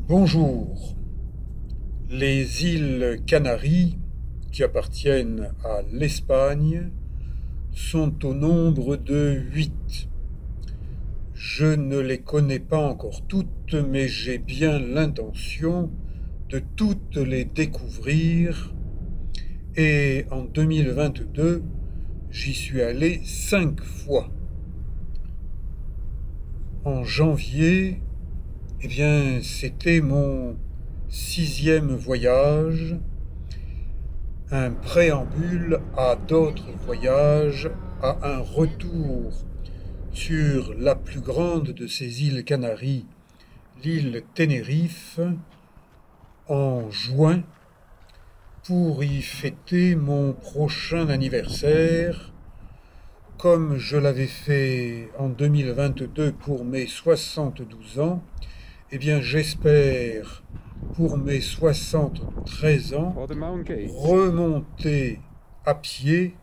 Bonjour. Les îles Canaries, qui appartiennent à l'Espagne, sont au nombre de 8. Je ne les connais pas encore toutes, mais j'ai bien l'intention de toutes les découvrir. Et en 2022, j'y suis allé 5 fois. En janvier, c'était mon 6e voyage, un préambule à d'autres voyages, à un retour sur la plus grande de ces îles Canaries, l'île Tenerife, en juin, pour y fêter mon prochain anniversaire, comme je l'avais fait en 2022 pour mes 72 ans. J'espère, pour mes 73 ans, remonter à pied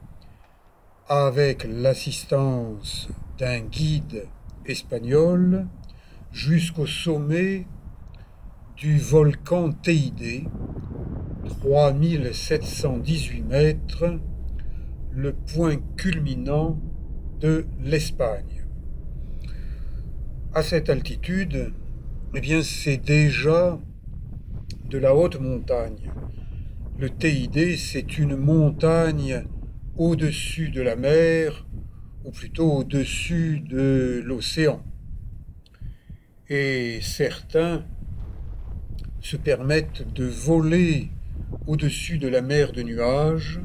avec l'assistance d'un guide espagnol jusqu'au sommet du volcan Teide, 3718 mètres, le point culminant de l'Espagne. À cette altitude, c'est déjà de la haute montagne. Le Teide, c'est une montagne au-dessus de la mer, ou plutôt au-dessus de l'océan. Et certains se permettent de voler au-dessus de la mer de nuages.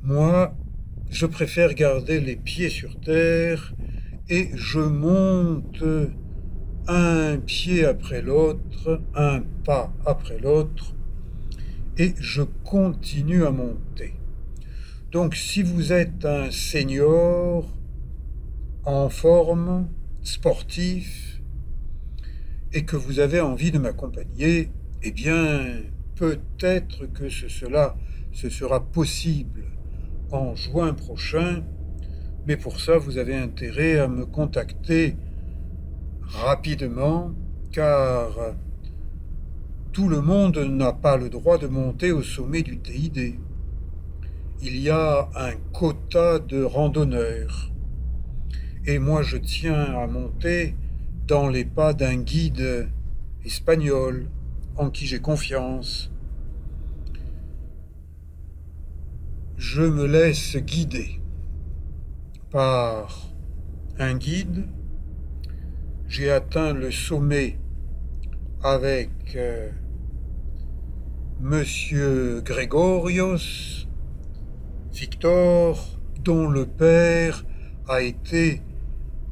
Moi, je préfère garder les pieds sur terre et je monte un pied après l'autre, un pas après l'autre, et je continue à monter. Donc si vous êtes un senior, en forme, sportif, et que vous avez envie de m'accompagner, peut-être que ce sera possible en juin prochain, mais pour ça, vous avez intérêt à me contacter rapidement, car tout le monde n'a pas le droit de monter au sommet du Teide. Il y a un quota de randonneurs. Et moi, je tiens à monter dans les pas d'un guide espagnol en qui j'ai confiance. Je me laisse guider par un guide. J'ai atteint le sommet avec Monsieur Gregorios, Victor, dont le père a été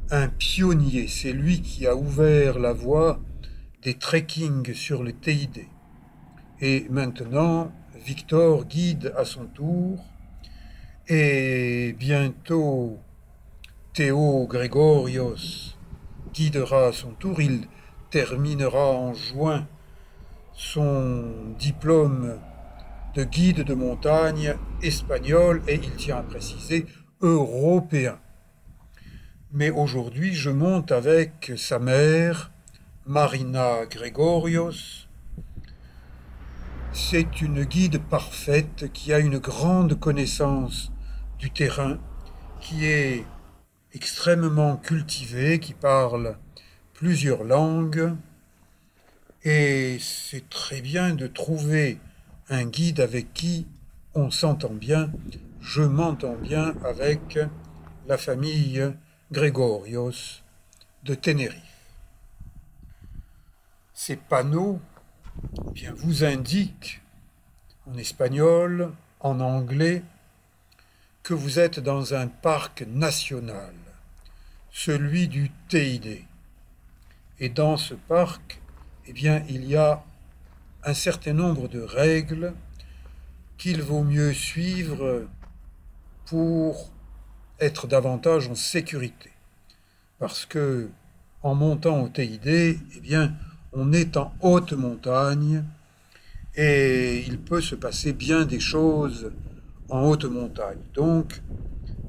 un pionnier. C'est lui qui a ouvert la voie des trekking sur le Teide. Et maintenant, Victor guide à son tour. Et bientôt, Théo Gregorios guidera à son tour. Il terminera en juin son diplôme de guide de montagne espagnol et, il tient à préciser, européen. Mais aujourd'hui, je monte avec sa mère, Marina Gregorios. C'est une guide parfaite qui a une grande connaissance du terrain, qui est extrêmement cultivée, qui parle plusieurs langues. Et c'est très bien de trouver un guide avec qui on s'entend bien. Je m'entends bien avec la famille Gregorios de Tenerife. Ces panneaux vous indiquent en espagnol, en anglais, que vous êtes dans un parc national, celui du Teide. Et dans ce parc, il y a un certain nombre de règles qu'il vaut mieux suivre pour être davantage en sécurité. Parce que, en montant au Teide, on est en haute montagne et il peut se passer bien des choses en haute montagne. Donc,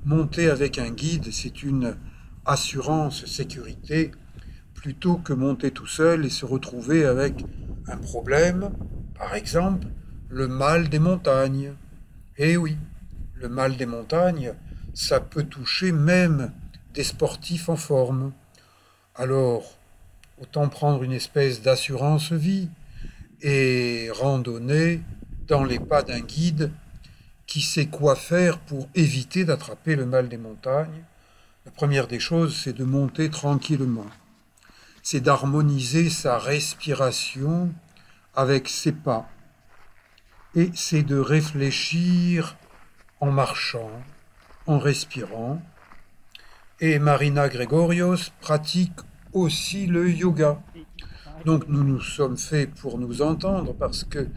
monter avec un guide, c'est une assurance sécurité plutôt que monter tout seul et se retrouver avec un problème, par exemple, le mal des montagnes. Eh oui, le mal des montagnes, ça peut toucher même des sportifs en forme. Alors, autant prendre une espèce d'assurance vie et randonner dans les pas d'un guide qui sait quoi faire pour éviter d'attraper le mal des montagnes. La première des choses, c'est de monter tranquillement. C'est d'harmoniser sa respiration avec ses pas. Et c'est de réfléchir en marchant, en respirant. Et Marina Gregorios pratique aussi le yoga. Donc nous nous sommes faits pour nous entendre parce que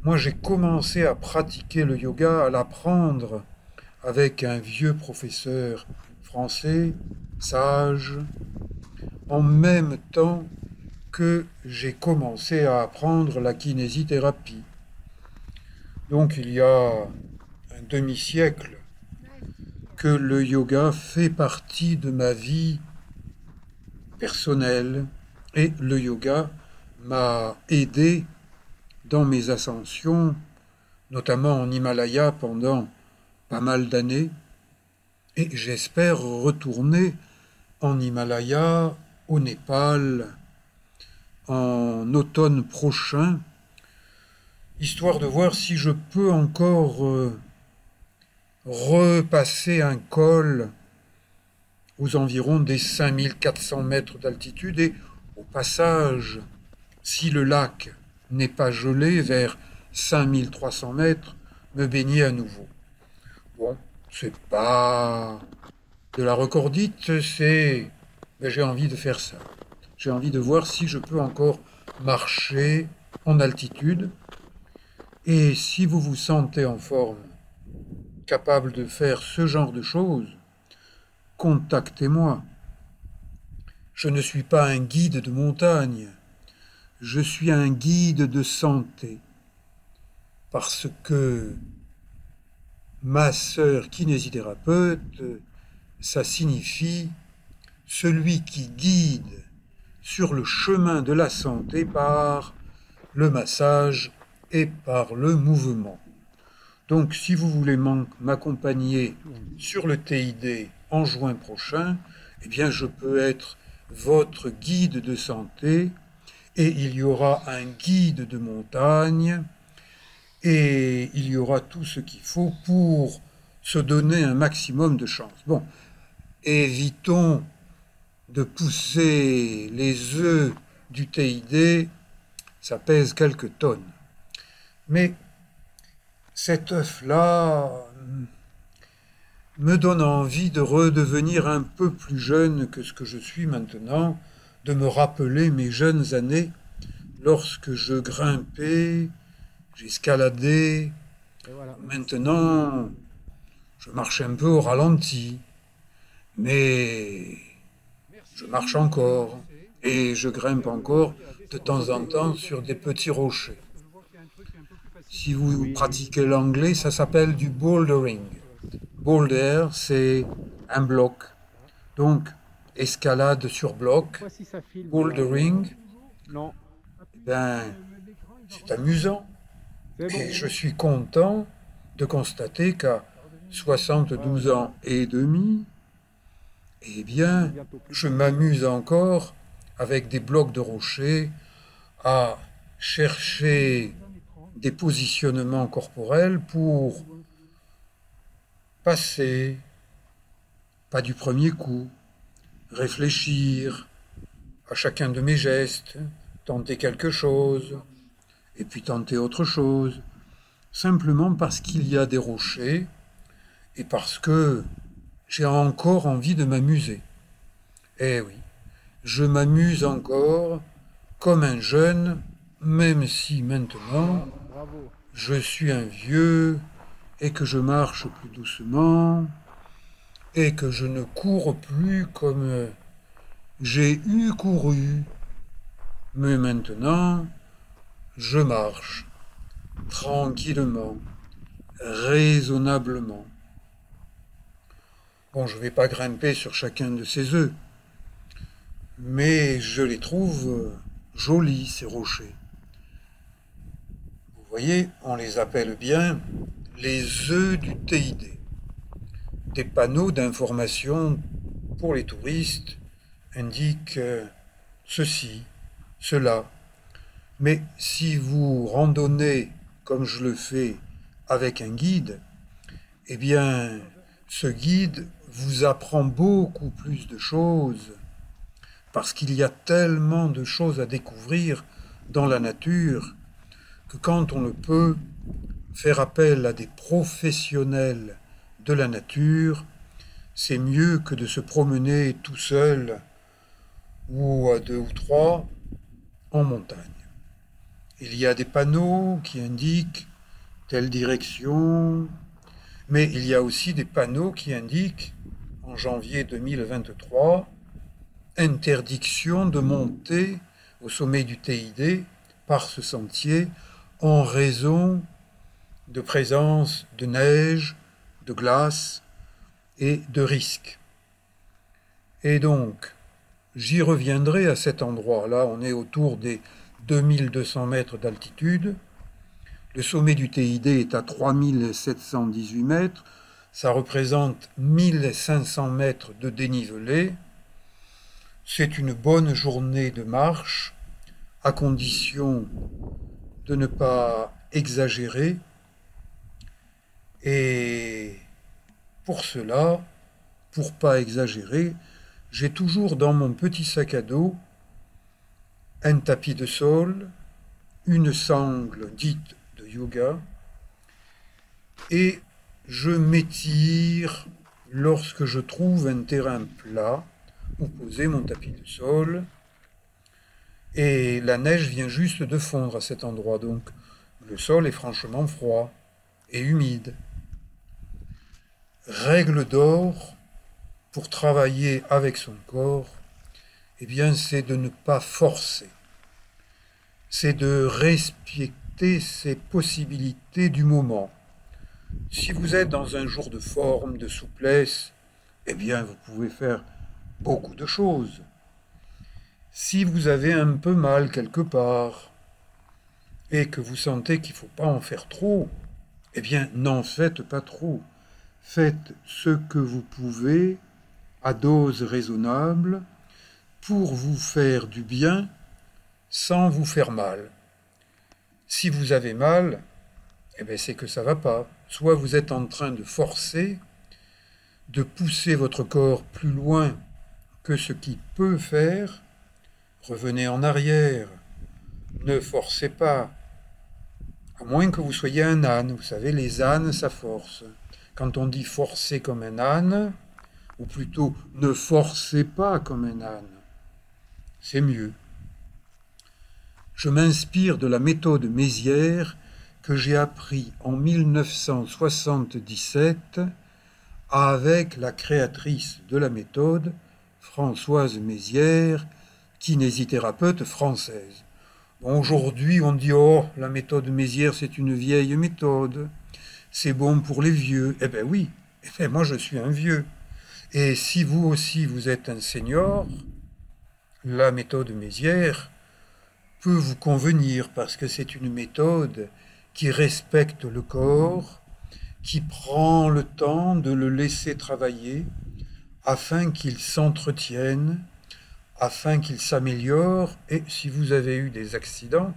moi j'ai commencé à pratiquer le yoga, à l'apprendre avec un vieux professeur français, sage, en même temps que j'ai commencé à apprendre la kinésithérapie. Donc il y a un demi-siècle que le yoga fait partie de ma vie personnelle et le yoga m'a aidé dans mes ascensions, notamment en Himalaya pendant pas mal d'années, et j'espère retourner en Himalaya, au Népal, en automne prochain, histoire de voir si je peux encore repasser un col aux environs des 5400 mètres d'altitude et au passage, si le lac n'est pas gelé, vers 5300 mètres, me baigner à nouveau. Bon, c'est pas de la recordite, c'est... Mais j'ai envie de faire ça. J'ai envie de voir si je peux encore marcher en altitude. Et si vous vous sentez en forme, capable de faire ce genre de choses, contactez-moi. Je ne suis pas un guide de montagne, je suis un guide de santé. Parce que ma sœur kinésithérapeute, ça signifie celui qui guide sur le chemin de la santé par le massage et par le mouvement. Donc si vous voulez m'accompagner sur le TID en juin prochain, eh bien je peux être votre guide de santé et il y aura un guide de montagne et il y aura tout ce qu'il faut pour se donner un maximum de chance. Bon, évitons de pousser les œufs du TID, ça pèse quelques tonnes. Mais cet œuf-là me donne envie de redevenir un peu plus jeune que ce que je suis maintenant, de me rappeler mes jeunes années lorsque je grimpais, j'escaladais. Voilà. Maintenant, je marche un peu au ralenti, mais je marche encore et je grimpe encore de temps en temps sur des petits rochers. Si vous pratiquez l'anglais, ça s'appelle du bouldering. Boulder, c'est un bloc. Donc, escalade sur bloc, bouldering, ben, c'est amusant. Et je suis content de constater qu'à 72 ans et demi, eh bien, je m'amuse encore avec des blocs de rochers à chercher des positionnements corporels pour passer, pas du premier coup, réfléchir à chacun de mes gestes, tenter quelque chose, et puis tenter autre chose, simplement parce qu'il y a des rochers et parce que j'ai encore envie de m'amuser. Eh oui, je m'amuse encore comme un jeune, même si maintenant je suis un vieux et que je marche plus doucement et que je ne cours plus comme j'ai eu couru. Mais maintenant, je marche tranquillement, raisonnablement. Bon, je ne vais pas grimper sur chacun de ces œufs, mais je les trouve jolis, ces rochers. Vous voyez, on les appelle bien les œufs du TID. Des panneaux d'information pour les touristes indiquent ceci, cela. Mais si vous randonnez comme je le fais avec un guide, eh bien, ce guide vous apprend beaucoup plus de choses parce qu'il y a tellement de choses à découvrir dans la nature que quand on le peut, faire appel à des professionnels de la nature, c'est mieux que de se promener tout seul ou à deux ou trois en montagne. Il y a des panneaux qui indiquent telle direction, mais il y a aussi des panneaux qui indiquent, en janvier 2023, interdiction de monter au sommet du TID par ce sentier en raison de présence de neige, de glace et de risques. Et donc, j'y reviendrai à cet endroit. Là, on est autour des 2200 mètres d'altitude. Le sommet du TID est à 3718 mètres. Ça représente 1500 mètres de dénivelé. C'est une bonne journée de marche, à condition de ne pas exagérer. Et pour cela, pour pas exagérer, j'ai toujours dans mon petit sac à dos un tapis de sol, une sangle dite de yoga, et je m'étire lorsque je trouve un terrain plat où poser mon tapis de sol, et la neige vient juste de fondre à cet endroit, donc le sol est franchement froid et humide. Règle d'or pour travailler avec son corps, eh bien, c'est de ne pas forcer. C'est de respecter ses possibilités du moment. Si vous êtes dans un jour de forme, de souplesse, eh bien, vous pouvez faire beaucoup de choses. Si vous avez un peu mal quelque part et que vous sentez qu'il ne faut pas en faire trop, eh bien, n'en faites pas trop. Faites ce que vous pouvez à dose raisonnable pour vous faire du bien sans vous faire mal. Si vous avez mal, eh bien c'est que ça ne va pas. Soit vous êtes en train de forcer, de pousser votre corps plus loin que ce qu'il peut faire, revenez en arrière, ne forcez pas, à moins que vous soyez un âne. Vous savez, les ânes, ça force. Quand on dit forcer comme un âne, ou plutôt ne forcez pas comme un âne, c'est mieux. Je m'inspire de la méthode Mézières que j'ai appris en 1977 avec la créatrice de la méthode, Françoise Mézières, kinésithérapeute française. Bon, aujourd'hui, on dit « Oh, la méthode Mézières, c'est une vieille méthode. C'est bon pour les vieux. » Eh bien oui, moi je suis un vieux. Et si vous aussi, vous êtes un senior, la méthode Mézières peut vous convenir parce que c'est une méthode qui respecte le corps, qui prend le temps de le laisser travailler afin qu'il s'entretienne, afin qu'il s'améliore. Et si vous avez eu des accidents,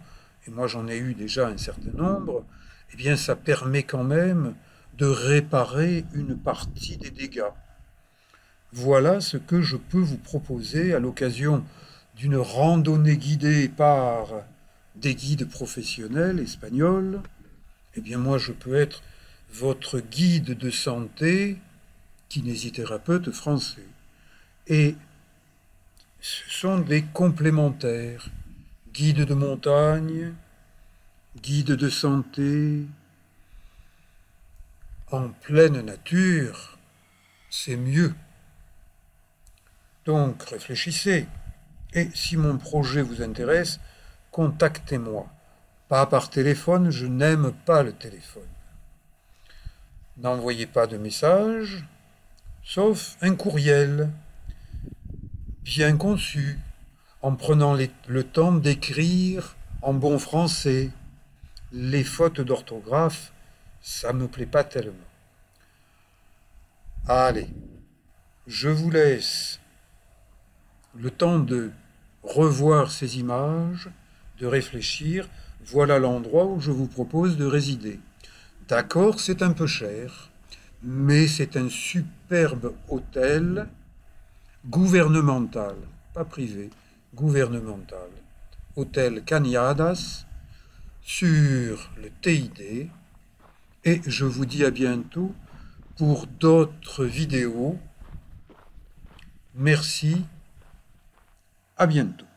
et moi j'en ai eu déjà un certain nombre, eh bien ça permet quand même de réparer une partie des dégâts. Voilà ce que je peux vous proposer à l'occasion d'une randonnée guidée par des guides professionnels espagnols. Eh bien moi je peux être votre guide de santé, kinésithérapeute français. Et ce sont des complémentaires. Guide de montagne, guide de santé. En pleine nature, c'est mieux. Donc réfléchissez. Et si mon projet vous intéresse, contactez-moi. Pas par téléphone, je n'aime pas le téléphone. N'envoyez pas de message, sauf un courriel bien conçu, en prenant le temps d'écrire en bon français. Les fautes d'orthographe, ça me plaît pas tellement. Allez, je vous laisse le temps de revoir ces images, de réfléchir. Voilà l'endroit où je vous propose de résider. D'accord, c'est un peu cher, mais c'est un superbe hôtel gouvernemental, pas privé, gouvernemental. Hôtel Cañadas sur le TID. Et je vous dis à bientôt pour d'autres vidéos. Merci, à bientôt.